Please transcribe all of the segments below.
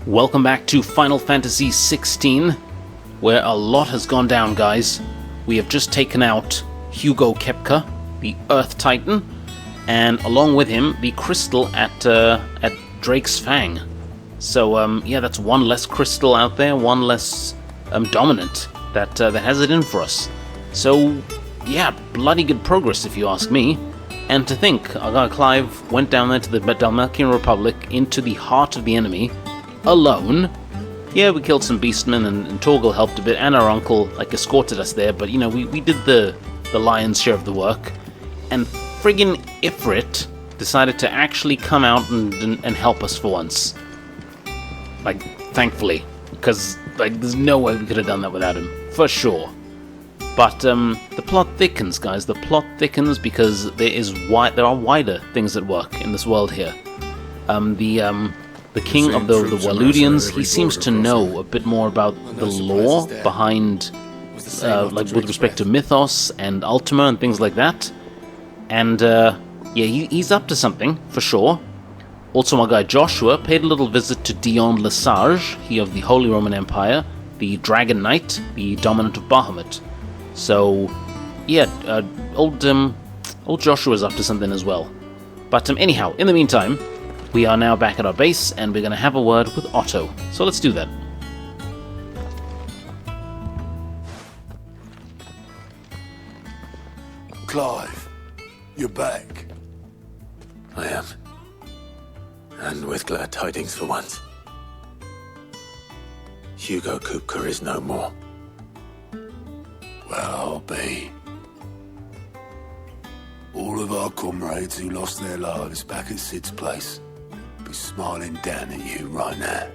Welcome back to Final Fantasy XVI, where a lot has gone down, guys. We have just taken out Hugo Kepka, the Earth Titan, and along with him, the crystal at Drake's Fang. So, yeah, that's one less crystal out there, one less dominant that has it in for us. So, yeah, bloody good progress, if you ask me. And to think, our guy Clive went down there to the Dalmatian Republic, into the heart of the enemy, alone. Yeah, we killed some beastmen, and Torgal helped a bit, and our uncle, escorted us there, but, you know, we did the lion's share of the work. And friggin' Ifrit decided to actually come out and help us for once. Thankfully. Because, there's no way we could have done that without him. For sure. But, the plot thickens, guys. The plot thickens because there are wider things at work in this world here. The king of the Waludians, he seems to know a bit more about the lore behind, with respect to mythos and Ultima and things like that. And, yeah, he's up to something, for sure. Also, my guy Joshua paid a little visit to Dion Lesage, he of the Holy Roman Empire, the Dragon Knight, the dominant of Bahamut. So, yeah, old Joshua's up to something as well. But, anyhow, in the meantime, we are now back at our base, and we're going to have a word with Otto. So let's do that. Clive, you're back. I am. And with glad tidings for once. Hugo Kupka is no more. Well, I'll be. All of our comrades who lost their lives back at Sid's place be smiling down at you right now.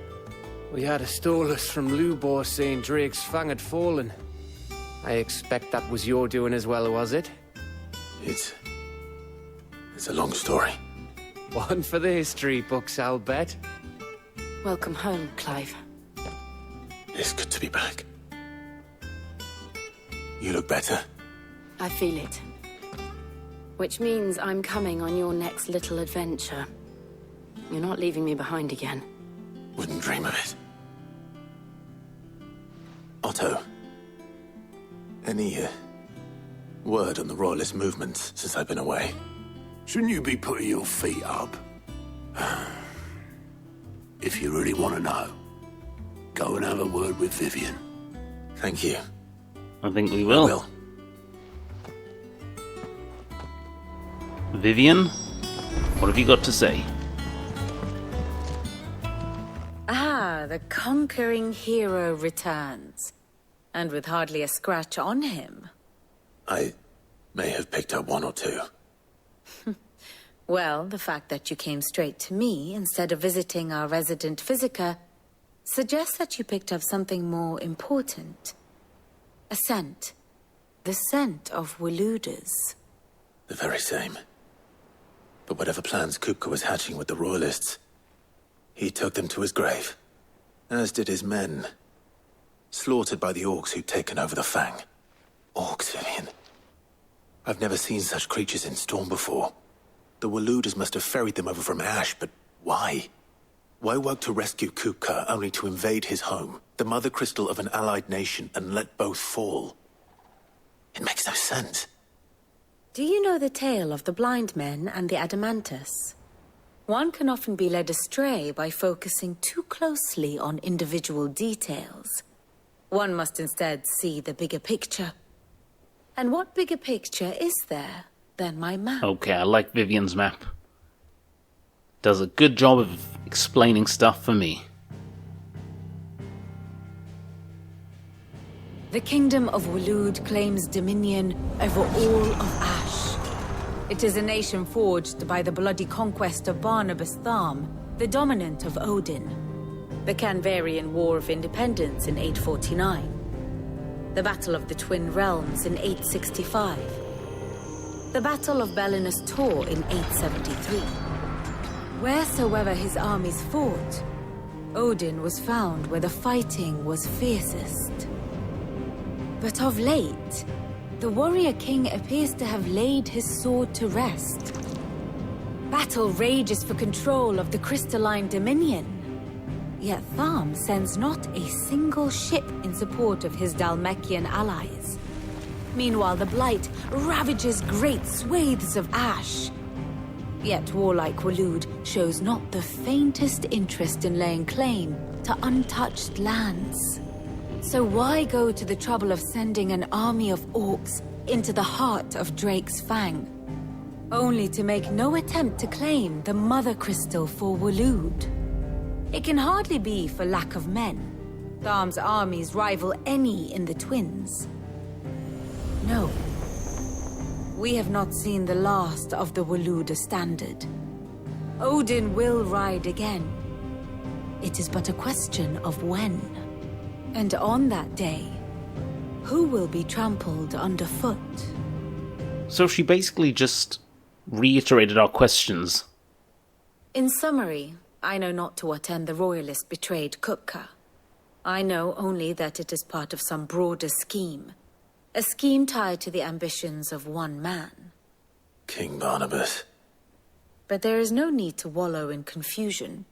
We had a stolus from Lubor saying Drake's Fang had fallen. I expect that was your doing as well, was it? It's a long story. One for the history books, I'll bet. Welcome home, Clive. It's good to be back. You look better. I feel it. Which means I'm coming on your next little adventure. You're not leaving me behind again. Wouldn't dream of it. Otto, any word on the Royalist movements since I've been away? Shouldn't you be putting your feet up? If you really want to know, go and have a word with Vivian. Thank you. I think we will. I will. Vivian, what have you got to say? Ah, the conquering hero returns. And with hardly a scratch on him. I may have picked up one or two. Well, the fact that you came straight to me instead of visiting our resident Physica suggests that you picked up something more important. A scent. The scent of Waludas. The very same. But whatever plans Kupka was hatching with the Royalists, he took them to his grave. As did his men. Slaughtered by the orcs who'd taken over the Fang. Orcs, Vivian. I've never seen such creatures in Storm before. The Waludas must have ferried them over from Ash, but why? Why work to rescue Kupka only to invade his home, the Mothercrystal of an allied nation, and let both fall? It makes no sense. Do you know the tale of the blind men and the Adamantus? One can often be led astray by focusing too closely on individual details. One must instead see the bigger picture. And what bigger picture is there than my map? Okay, I like Vivian's map. Does a good job of explaining stuff for me. The Kingdom of Walud claims dominion over all of Ash. It is a nation forged by the bloody conquest of Barnabas Tharm, the dominant of Odin. The Canvarian War of Independence in 849. The Battle of the Twin Realms in 865. The Battle of Belinus Tor in 873. Wheresoever his armies fought, Odin was found where the fighting was fiercest. But of late, the warrior king appears to have laid his sword to rest. Battle rages for control of the crystalline dominion. Yet Tharm sends not a single ship in support of his Dhalmekian allies. Meanwhile, the Blight ravages great swathes of ash. Yet warlike Waloed shows not the faintest interest in laying claim to untouched lands. So why go to the trouble of sending an army of orcs into the heart of Drake's Fang, only to make no attempt to claim the Mothercrystal for Waloed? It can hardly be for lack of men. Tharm's armies rival any in the Twins. No. We have not seen the last of the Waloed standard. Odin will ride again. It is but a question of when. And on that day, who will be trampled underfoot? So she basically just reiterated our questions. In summary, I know not to what end the Royalist betrayed Kupka. I know only that it is part of some broader scheme. A scheme tied to the ambitions of one man. King Barnabas. But there is no need to wallow in confusion.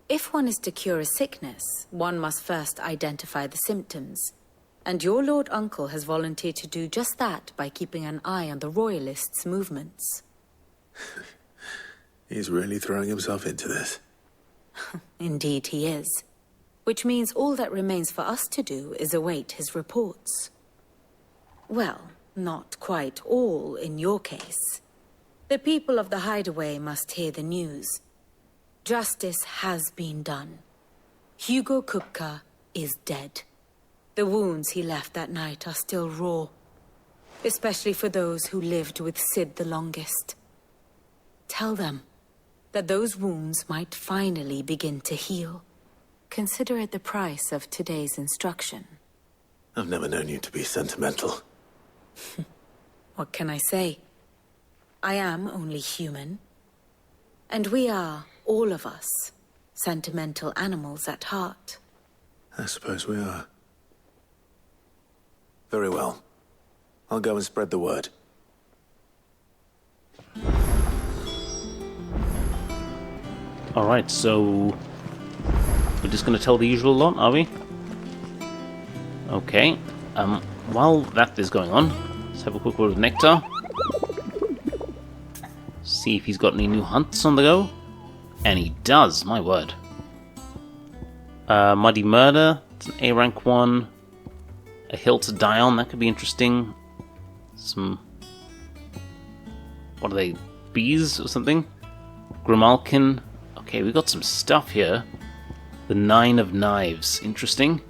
If one is to cure a sickness, one must first identify the symptoms. And your Lord Uncle has volunteered to do just that by keeping an eye on the Royalists' movements. He's really throwing himself into this. Indeed he is. Which means all that remains for us to do is await his reports. Well, not quite all in your case. The people of the Hideaway must hear the news. Justice has been done. Hugo Kupka is dead. The wounds he left that night are still raw, especially for those who lived with Sid the longest. Tell them that those wounds might finally begin to heal. Consider it the price of today's instruction. I've never known you to be sentimental. What can I say? I am only human. And we are, all of us, sentimental animals at heart. I suppose we are. Very well. I'll go and spread the word. Alright, so we're just going to tell the usual lot, are we? Okay. While that is going on, let's have a quick word with Nectar. See if he's got any new hunts on the go. And he does, my word. Muddy Murder, it's an A rank one. A Hill to Die On, that could be interesting. Some... what are they? Bees or something? Grimalkin. Okay, we got some stuff here. The 9 of Knives, interesting.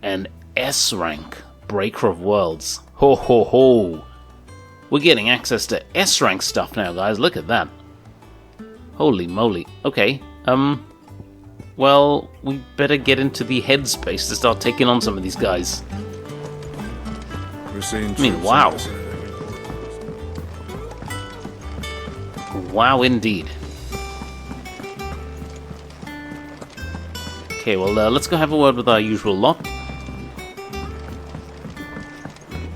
And S rank, Breaker of Worlds. Ho ho ho! We're getting access to S rank stuff now, guys. Look at that. Holy moly. Okay, well, we better get into the headspace to start taking on some of these guys. I mean, wow. Wow, indeed. Okay, well, let's go have a word with our usual lot.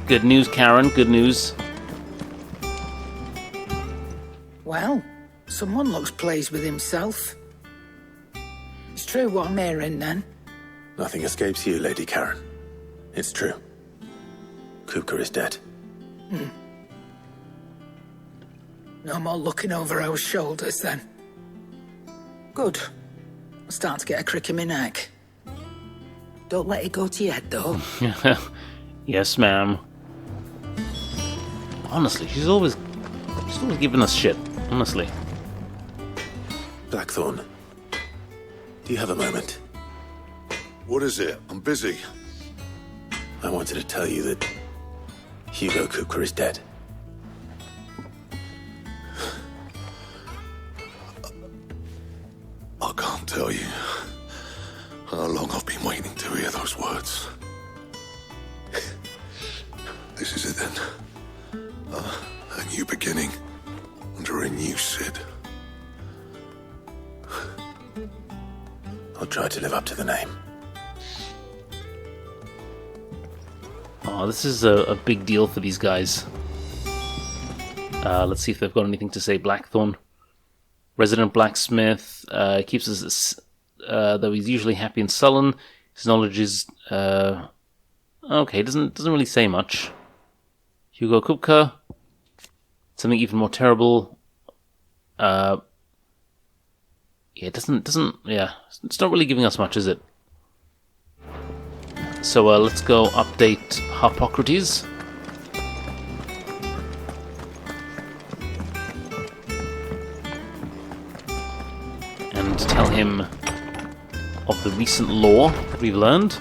Good news, Karen, good news. Well, someone looks pleased with himself. It's true what I'm hearing, then. Nothing escapes you, Lady Karen. It's true. Kupka is dead. No more looking over our shoulders, then. Good. I'm starting to get a crick in my neck. Don't let it go to your head, though. Yes, ma'am. Honestly, she's always giving us shit. Honestly. Blackthorn, do you have a moment? What is it? I'm busy. I wanted to tell you that Hugo Kupka is dead. I can't tell you how long I've been waiting to hear those words. This is it then. A new beginning under a new Sid. I'll try to live up to the name. Oh, this is a big deal for these guys. Let's see if they've got anything to say. Blackthorn. Resident blacksmith, keeps us though he's usually happy and sullen. His knowledge is okay. Doesn't really say much. Hugo Kupka. Something even more terrible. Yeah, it doesn't. Yeah, it's not really giving us much, is it? So let's go update Harpocrates. And tell him of the recent lore that we've learned.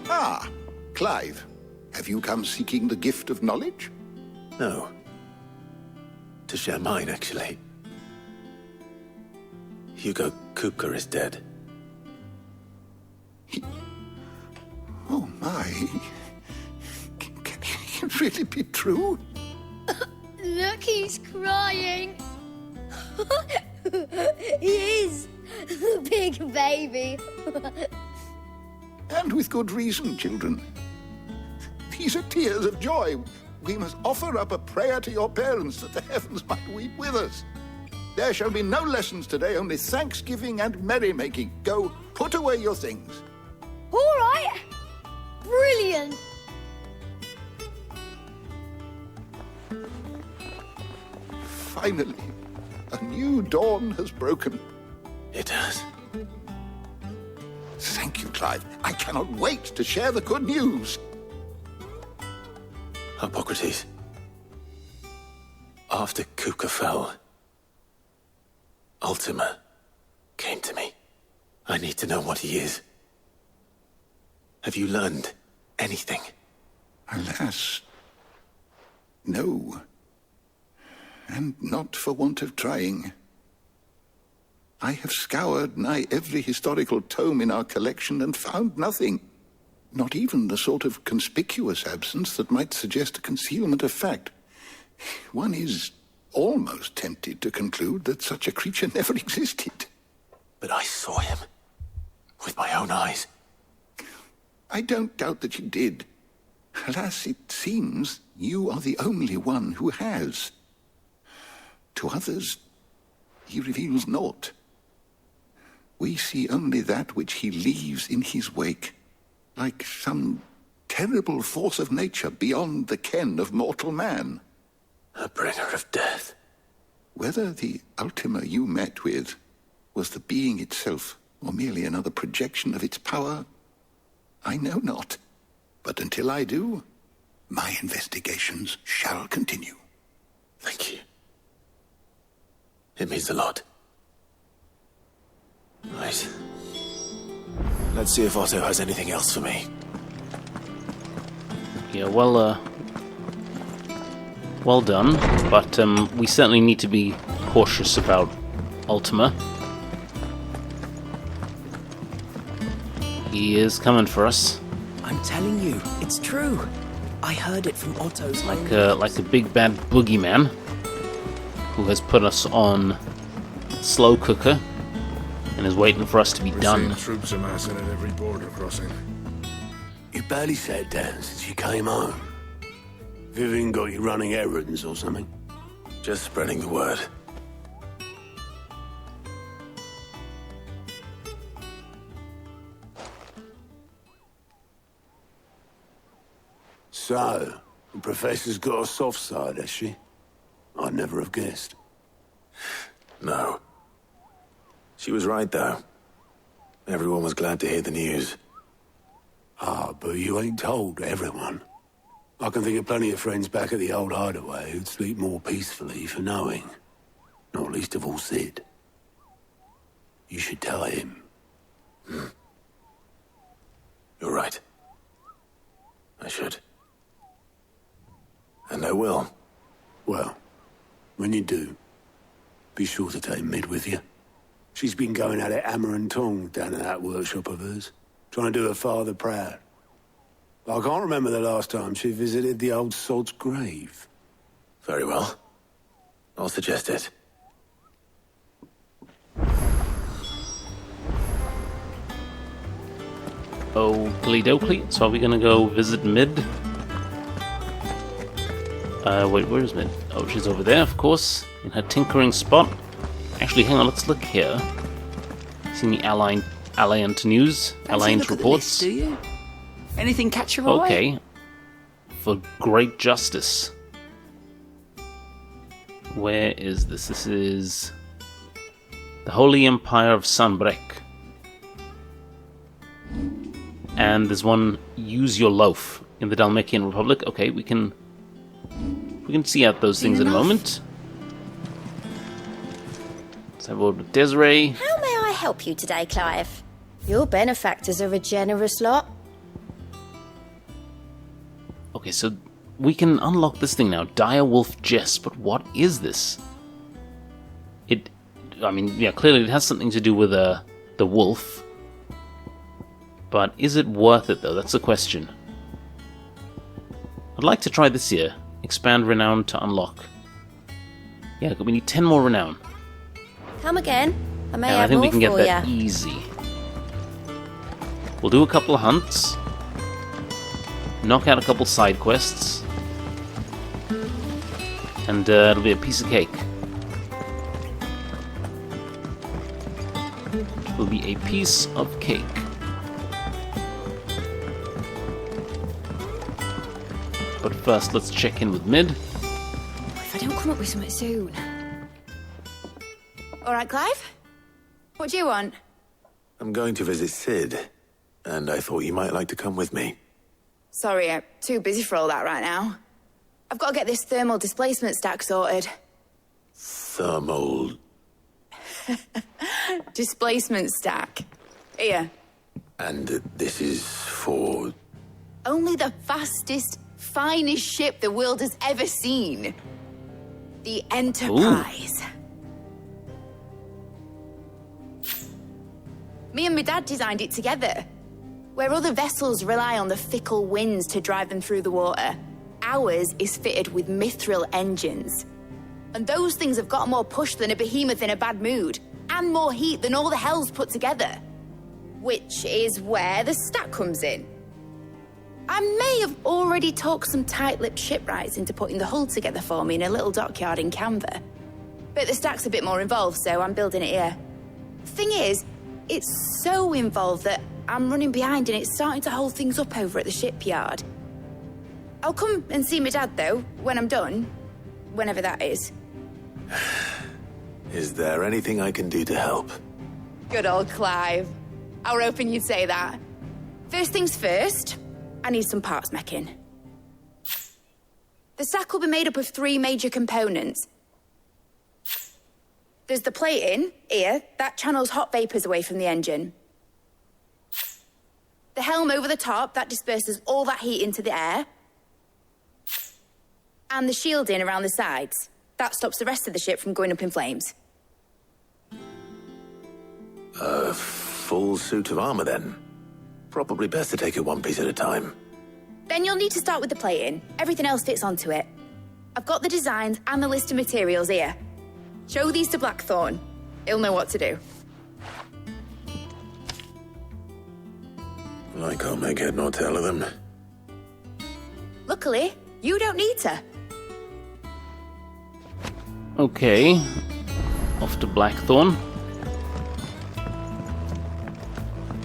Ah, Clive. Have you come seeking the gift of knowledge? No. To share mine, actually. Hugo Kupka is dead. Oh my. Can it really be true? Look, he's crying. He is. Big baby. And with good reason, children. These are tears of joy. We must offer up a prayer to your parents that the heavens might weep with us. There shall be no lessons today, only thanksgiving and merrymaking. Go, put away your things. All right. Brilliant. Finally, a new dawn has broken. It has. Thank you, Clive. I cannot wait to share the good news. Harpocrates. After Kupka fell, Ultima came to me. I need to know what he is. Have you learned anything? Alas, no. And not for want of trying. I have scoured nigh every historical tome in our collection and found nothing. Not even the sort of conspicuous absence that might suggest a concealment of fact. One is almost tempted to conclude that such a creature never existed. But I saw him. With my own eyes. I don't doubt that you did. Alas, it seems you are the only one who has. To others, he reveals naught. We see only that which he leaves in his wake, like some terrible force of nature beyond the ken of mortal man. A bringer of death. Whether the Ultima you met with was the being itself, or merely another projection of its power, I know not. But until I do, my investigations shall continue. Thank you. It means a lot. Right. Let's see if Otto has anything else for me. Yeah, well done, but we certainly need to be cautious about Ultima. He is coming for us. I'm telling you, it's true. I heard it from Otto's like a big bad boogeyman who has put us on slow cooker and is waiting for us to be done. Troops amassing at every border crossing. You barely sat down since you came home. Vivian got you running errands or something? Just spreading the word. So, the Professor's got a soft side, has she? I'd never have guessed. No. She was right, though. Everyone was glad to hear the news. Ah, but you ain't told everyone. I can think of plenty of friends back at the old hideaway who'd sleep more peacefully for knowing. Not least of all Sid. You should tell him. You're right. I should. And I will. Well, when you do, be sure to take Mid with you. She's been going at it hammer and tong down in that workshop of hers, trying to do her father proud. I can't remember the last time she visited the old sod's grave. Very well. I'll suggest it. Oakley dokley. So are we gonna go visit Mid? Wait, where's Mid? Oh, she's over there, of course, in her tinkering spot. Actually, hang on, let's look here. See any Alliant news? Alliant reports? Do you? Anything catch your eye? Okay. For great justice. Where is this? This is the Holy Empire of Sanbreque. And there's one, use your loaf in the Dalmatian Republic. Okay, we can see out those things in a moment. Let's have a word with Desiree. How may I help you today, Clive? Your benefactors are a generous lot. Okay, so we can unlock this thing now. Direwolf Jess, but what is this? Clearly it has something to do with the wolf. But is it worth it, though? That's the question. I'd like to try this here. Expand renown to unlock. Yeah, we need 10 more renown. Come again. I may And have I think we more can get for that ya. easy. We'll do a couple of hunts. Knock out a couple side quests. And it'll be a piece of cake. It will be a piece of cake. But first, let's check in with Mid. If I don't come up with something soon. All right, Clive? What do you want? I'm going to visit Sid, and I thought you might like to come with me. Sorry, I'm too busy for all that right now. I've got to get this thermal displacement stack sorted. Thermal... Displacement stack. Here. And this is for... Only the fastest, finest ship the world has ever seen. The Enterprise. Me and my dad designed it together. Where other vessels rely on the fickle winds to drive them through the water, ours is fitted with mithril engines. And those things have got more push than a behemoth in a bad mood, and more heat than all the hells put together. Which is where the stack comes in. I may have already talked some tight-lipped shipwrights into putting the hull together for me in a little dockyard in Canva. But the stack's a bit more involved, so I'm building it here. Thing is, it's so involved that I'm running behind and it's starting to hold things up over at the shipyard. I'll come and see my dad, though, when I'm done. Whenever that is. Is there anything I can do to help? Good old Clive. I were hoping you'd say that. First things first, I need some parts meching. The stack will be made up of 3 major components. There's the plating, here, that channels hot vapors away from the engine. The helm over the top, that disperses all that heat into the air. And the shielding around the sides. That stops the rest of the ship from going up in flames. A full suit of armor, then? Probably best to take it one piece at a time. Then you'll need to start with the plating. Everything else fits onto it. I've got the designs and the list of materials here. Show these to Blackthorn. He'll know what to do. I can't make head nor tail of them. Luckily, you don't need to. Okay. Off to Blackthorn.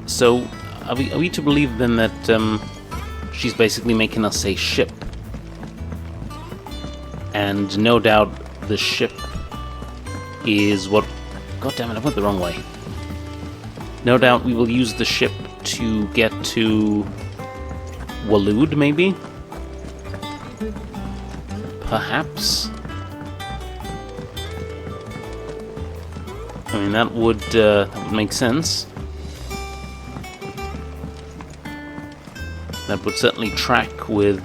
So, are we to believe then that she's basically making us a ship? And no doubt the ship is what... God damn it, I went the wrong way. No doubt we will use the ship to get to Waloed, maybe? Perhaps? I mean, that would make sense. That would certainly track with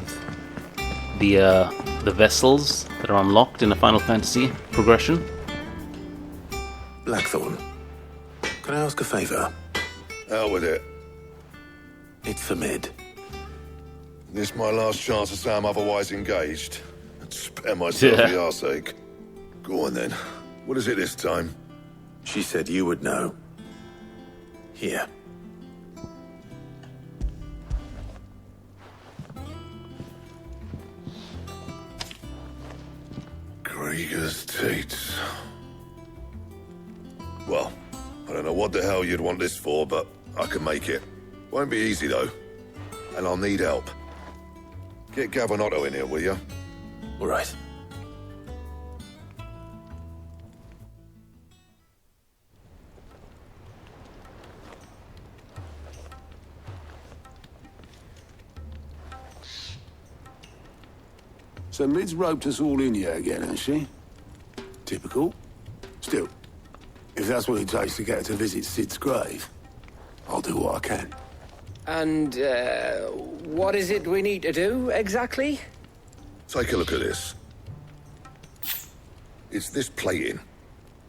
the vessels that are unlocked in a Final Fantasy progression. Blackthorn, can I ask a favor? Out with it. It's for Mid. This my last chance to say I'm otherwise engaged. I'd spare myself the arseache. Go on then. What is it this time? She said you would know. Here. Krieger's Tates. Well, I don't know what the hell you'd want this for, but I can make it. Won't be easy, though. And I'll need help. Get Gavin in here, will you? All right. So Mid's roped us all in here again, has she? Typical. Still, if that's what it takes to get her to visit Sid's grave, I'll do what I can. And, what is it we need to do, exactly? Take a look at this. It's this plating.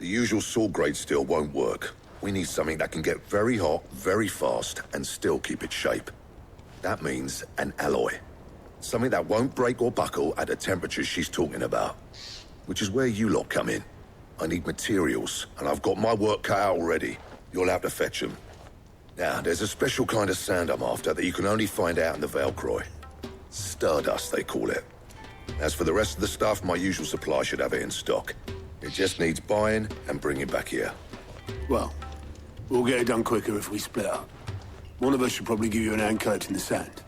The usual sword grade steel won't work. We need something that can get very hot, very fast, and still keep its shape. That means an alloy. Something that won't break or buckle at the temperatures she's talking about. Which is where you lot come in. I need materials, and I've got my work cut out already. You'll have to fetch them. Now, there's a special kind of sand I'm after that you can only find out in the Valcroy. Stardust, they call it. As for the rest of the stuff, my usual supply should have it in stock. It just needs buying and bringing back here. Well, we'll get it done quicker if we split up. One of us should probably give you an hand coat in the sand.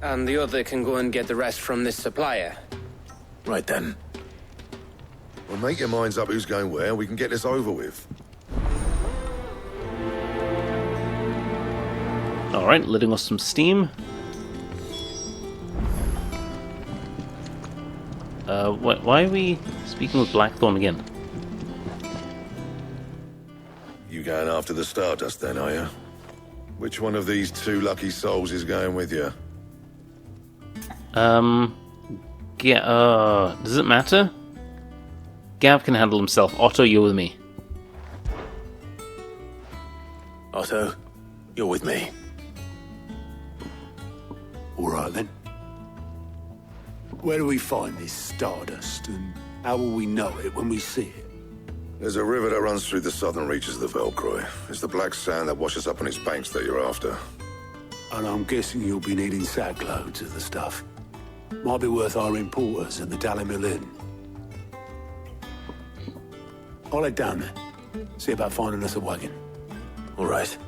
And the other can go and get the rest from this supplier. Right then. Well, make your minds up who's going where, and we can get this over with. Alright, letting off some steam. Why are we speaking with Blackthorn again? You going after the Stardust then, are you? Which one of these two lucky souls is going with you? Does it matter? Gav can handle himself. Otto, you're with me. Otto, you're with me. All right, then. Where do we find this Stardust, and how will we know it when we see it? There's a river that runs through the southern reaches of the Valcroy. It's the black sand that washes up on its banks that you're after. And I'm guessing you'll be needing sack loads of the stuff. Might be worth our importers at the Dalimil Inn. I'll head down there. See about finding us a wagon. All right.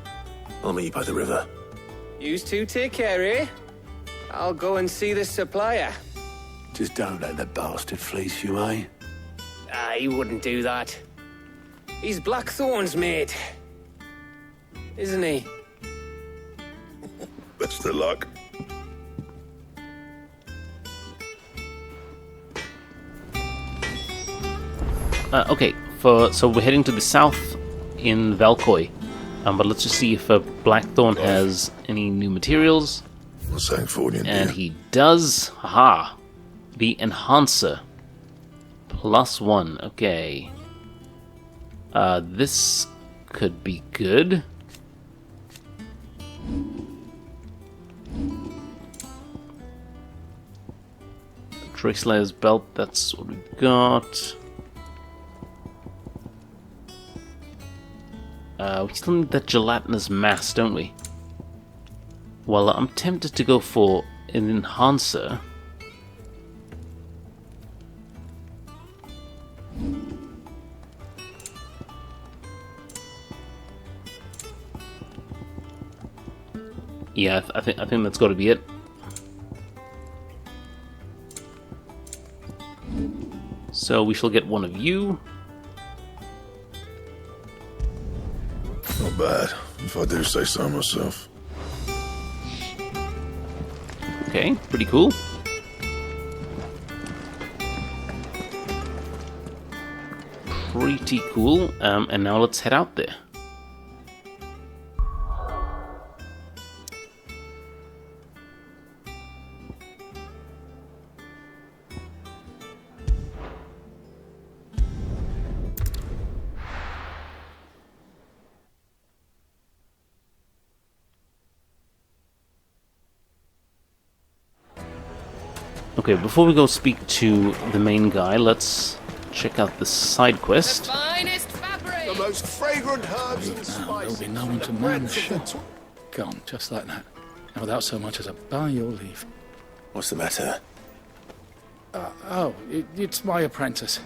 I'll meet you by the river. Yous two take care, eh? I'll go and see the supplier. Just don't let the bastard fleece you, eh? He wouldn't do that. He's Blackthorn's mate. Isn't he? Best of luck. Okay, so we're heading to the south in Valcoy. But let's just see if Blackthorn has any new materials. And he does. Haha. The Enhancer. +1. Okay. This could be good. Drexlayer's belt, that's what we've got. We still need that gelatinous mass, don't we? Well, I'm tempted to go for an Enhancer. Yeah, I think that's got to be it. So we shall get one of you. Not bad, if I do say so myself. Okay, pretty cool. Pretty cool. And now let's head out there. Okay, before we go speak to the main guy, let's check out the side quest. The most fragrant herbs and spices. There'll be no one to man shit. Gone, just like that. And without so much as a by your leave. What's the matter? It's my apprentice.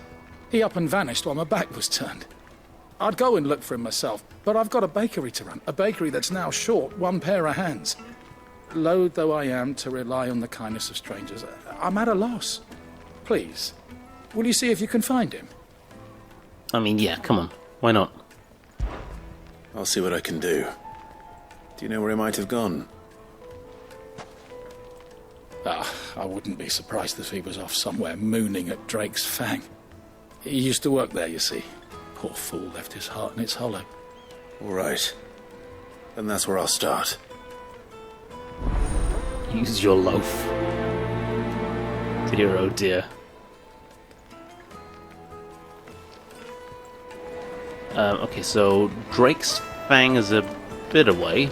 He up and vanished while my back was turned. I'd go and look for him myself, but I've got a bakery to run. A bakery that's now short one pair of hands. Loath though I am to rely on the kindness of strangers, I'm at a loss. Please, will you see if you can find him? I mean, yeah, come on. Why not? I'll see what I can do. Do you know where he might have gone? I wouldn't be surprised if he was off somewhere mooning at Drake's Fang. He used to work there, you see. Poor fool left his heart in its hollow. All right. Then that's where I'll start. Use your loaf. Dear, oh dear. Okay, so Drake's Fang is a bit away.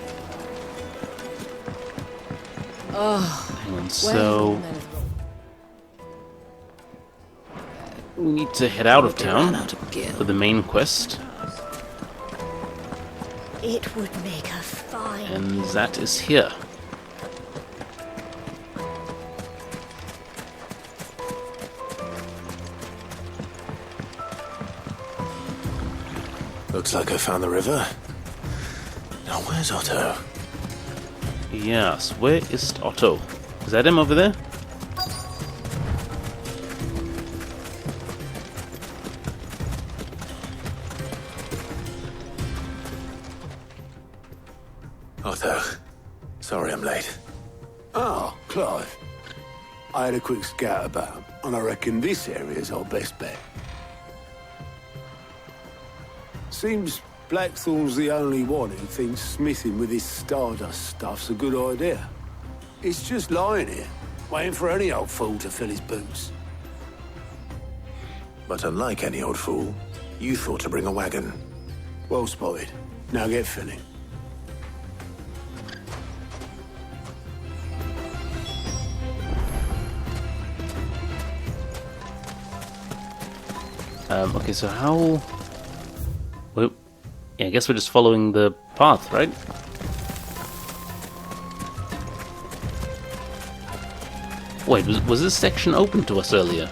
Hang on, so... we need to head out of town for the main quest. It would make a fine... and that is here. Looks like I found the river. Now where's Otto? Yes, where is Otto? Is that him over there? Otto, sorry I'm late. Oh, Clive. I had a quick scout about, and I reckon this area's our best bet. Seems Blackthorn's the only one who thinks smithing with his stardust stuff's a good idea. It's just lying here, waiting for any old fool to fill his boots. But unlike any old fool, you thought to bring a wagon. Well spotted. Now get filling. Okay, so how... well, yeah, I guess we're just following the path, right? Wait, was this section open to us earlier?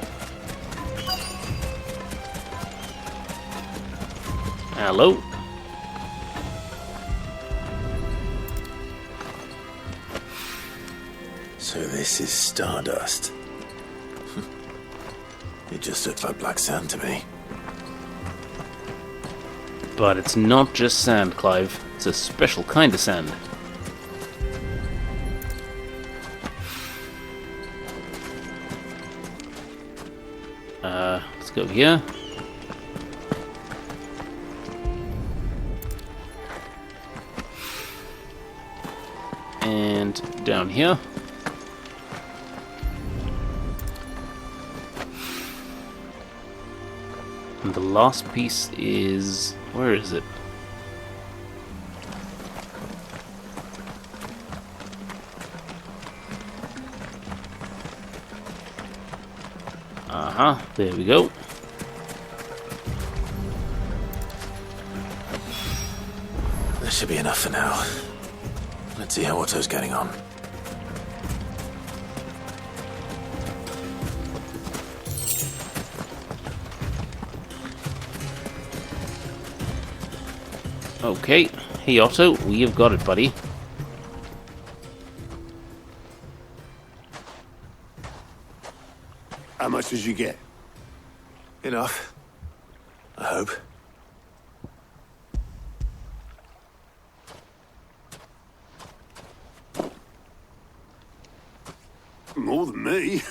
Hello? So this is stardust. It just looks like black sand to me. But it's not just sand, Clive. It's a special kind of sand. Let's go here. And down here. And the last piece is... where is it? There we go. That should be enough for now. Let's see how Otto's getting on. Okay. Hey Otto, we have got it, buddy. How much did you get? Enough. I hope. More than me.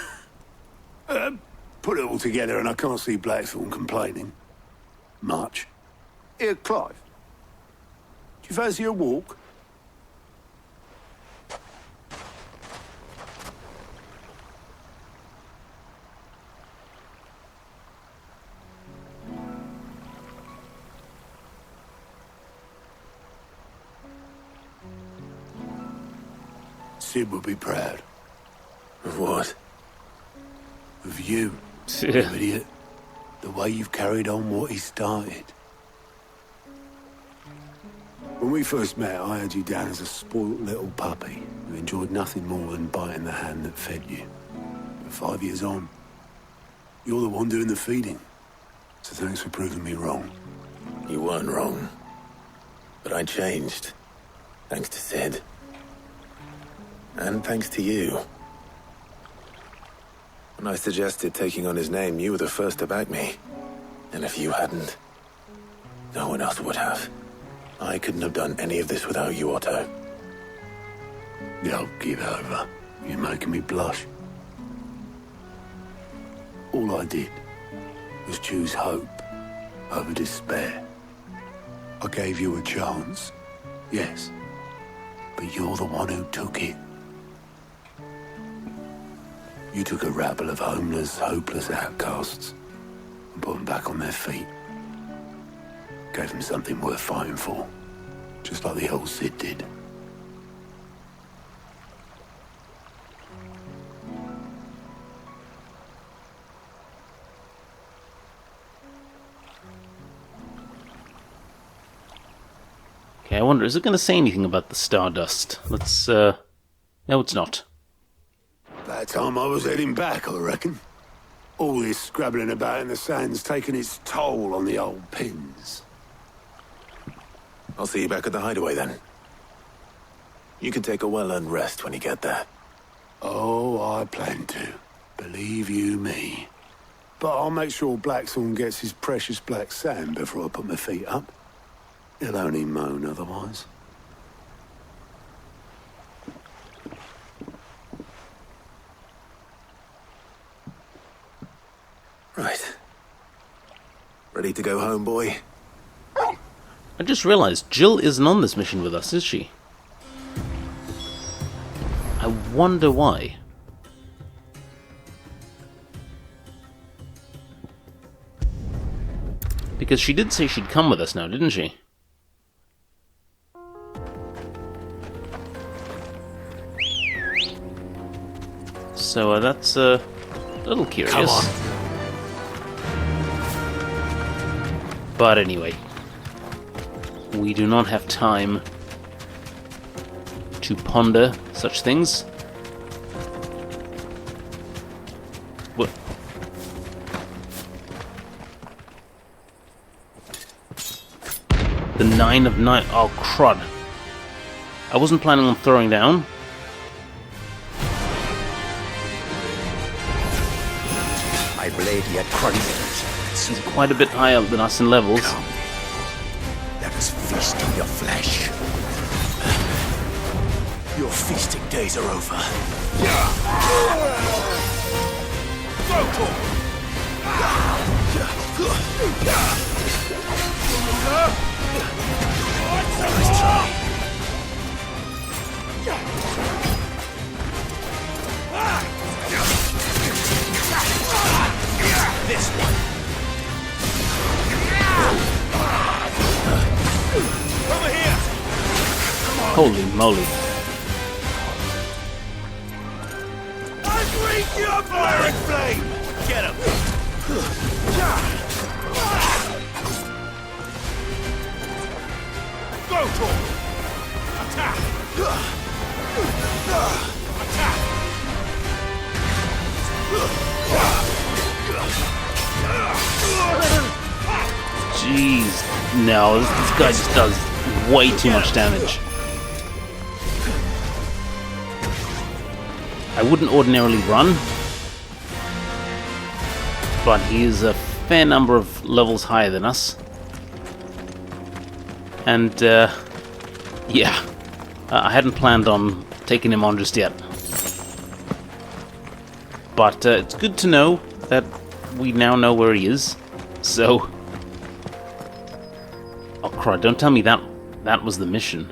Put it all together and I can't see Blackthorn complaining. Much. Here, Clive. Do you fancy a walk? Sid would be proud. Of what? Of you, you idiot. The way you've carried on what he started. When we first met, I had you down as a spoilt little puppy who enjoyed nothing more than biting the hand that fed you. But 5 years on, you're the one doing the feeding. So thanks for proving me wrong. You weren't wrong. But I changed. Thanks to Sid. And thanks to you. When I suggested taking on his name, you were the first to back me. And if you hadn't, no one else would have. I couldn't have done any of this without you, Otto. Don't give over. You're making me blush. All I did was choose hope over despair. I gave you a chance, yes, but you're the one who took it. You took a rabble of homeless, hopeless outcasts and put them back on their feet. Gave them something worth fighting for, just like the old Sid did. Okay, I wonder, is it going to say anything about the Stardust? Let's, no, it's not. That time I was heading back, I reckon. All this scrabbling about in the sand's taken its toll on the old pins. I'll see you back at the hideaway then. You can take a well-earned rest when you get there. Oh, I plan to. Believe you me. But I'll make sure Blackthorn gets his precious black sand before I put my feet up. He'll only moan otherwise. Right. Ready to go home, boy? I just realized Jill isn't on this mission with us, is she? I wonder why. Because she did say she'd come with us now, didn't she? So that's a little curious. Come on. But anyway, we do not have time to ponder such things. What? The 9 of 9. Oh, crud. I wasn't planning on throwing down. My blade yet crunches. He's quite a bit higher than us in levels. Come. Let us feast on your flesh. Your feasting days are over. Nice try. This one. Over here. Holy moly. Unleash your firing flame! Get him! Go, Tor! Attack! Attack! Jeez. No, this guy just does way too much damage. I wouldn't ordinarily run, but he is a fair number of levels higher than us. And, yeah, I hadn't planned on taking him on just yet. But it's good to know that we now know where he is, so... Oh, crud, don't tell me that was the mission.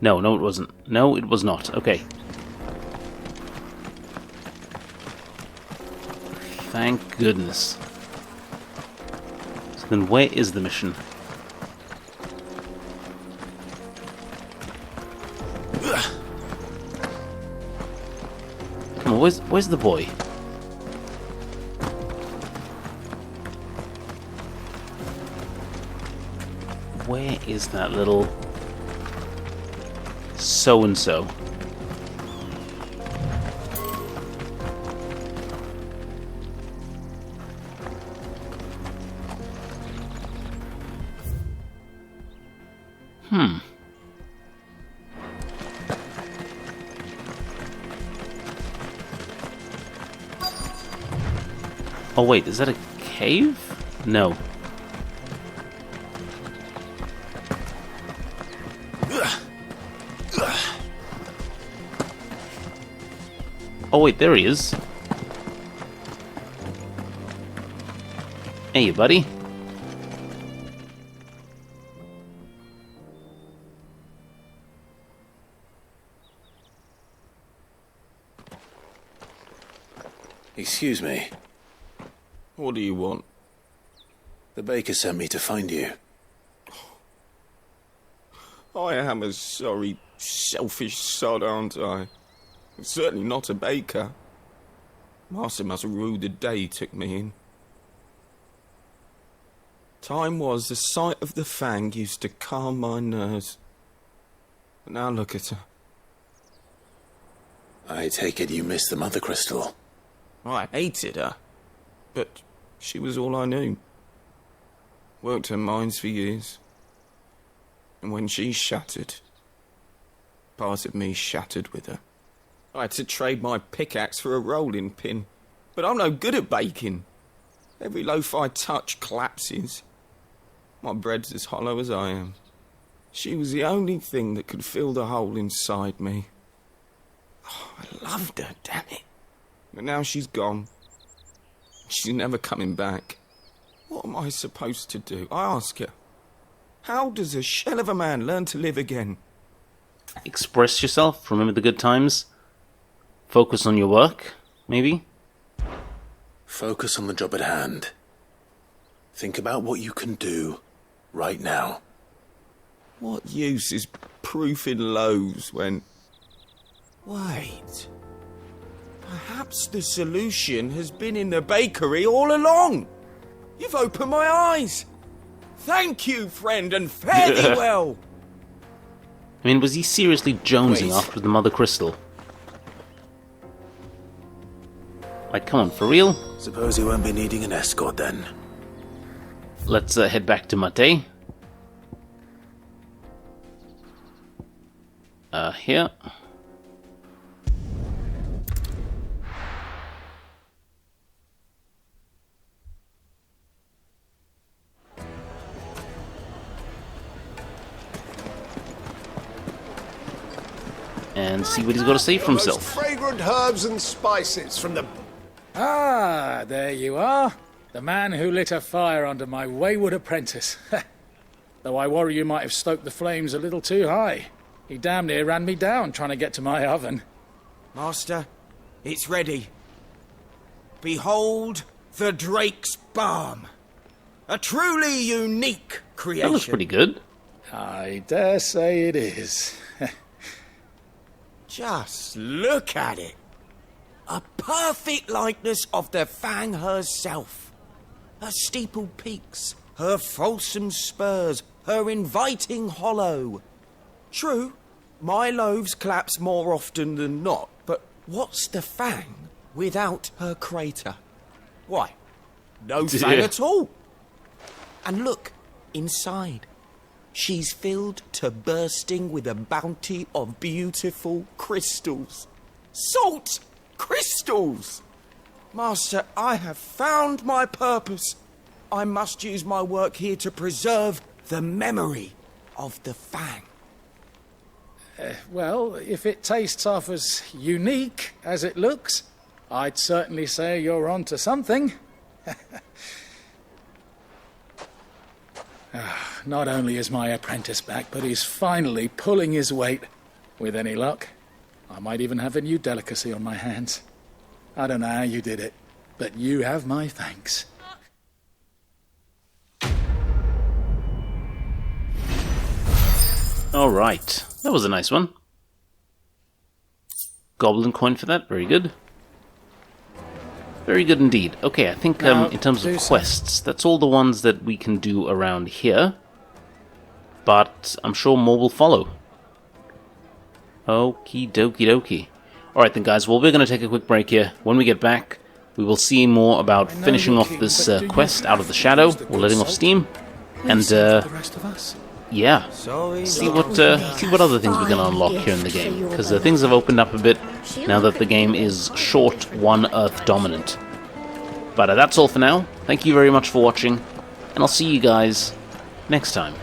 No, it wasn't. No, it was not. Okay. Thank goodness. So then where is the mission? Come on, where's the boy? Where is that little so-and-so? Oh wait, is that a cave? No. Oh wait, there he is. Hey, buddy. Excuse me. What do you want? The baker sent me to find you. I am a sorry, selfish sod, aren't I? I'm certainly not a baker. Master must have ruled the day he took me in. Time was the sight of the fang used to calm my nerves. But now look at her. I take it you missed the Mothercrystal. I hated her, but she was all I knew. Worked her mines for years. And when she shattered, part of me shattered with her. I had to trade my pickaxe for a rolling pin, but I'm no good at baking. Every loaf I touch collapses. My bread's as hollow as I am. She was the only thing that could fill the hole inside me. Oh, I loved her, damn it. But now she's gone. She's never coming back. What am I supposed to do? I ask her. How does a shell of a man learn to live again? Express yourself, remember the good times. Focus on your work, maybe? Focus on the job at hand. Think about what you can do right now. What use is proofing loaves when... Wait. Perhaps the solution has been in the bakery all along. You've opened my eyes. Thank you, friend, and fare thee well. I mean, was he seriously jonesing after the Mothercrystal? Like, come on, for real? Suppose you won't be needing an escort then. Let's head back to Mate. Here. And see what he's got to say for himself. Fragrant herbs and spices from the... Ah, there you are. The man who lit a fire under my wayward apprentice. Though I worry you might have stoked the flames a little too high. He damn near ran me down trying to get to my oven. Master, it's ready. Behold the Drake's Balm. A truly unique creation. That looks pretty good. I dare say it is. Just look at it. A perfect likeness of the Fang herself. Her steepled peaks, her fulsome spurs, her inviting hollow. True, my loaves collapse more often than not, but what's the Fang without her crater? Why, no Fang at all. And look, inside. She's filled to bursting with a bounty of beautiful crystals. Salt crystals! Master, I have found my purpose. I must use my work here to preserve the memory of the Fang. Well, if it tastes half as unique as it looks, I'd certainly say you're onto something. Not only is my apprentice back, but he's finally pulling his weight. With any luck, I might even have a new delicacy on my hands. I don't know how you did it, but you have my thanks. Alright, that was a nice one. Goblin coin for that, very good. Very good indeed. Okay, I think in terms of quests, that's all the ones that we can do around here. But I'm sure more will follow. Okie dokie dokie. Alright then guys, well we're going to take a quick break here. When we get back, we will see more about finishing off this quest, Out of the Shadow, or letting off steam. And yeah, see what other things we can unlock here in the game, because things have opened up a bit now that the game is short one Earth dominant. But that's all for now. Thank you very much for watching, and I'll see you guys next time.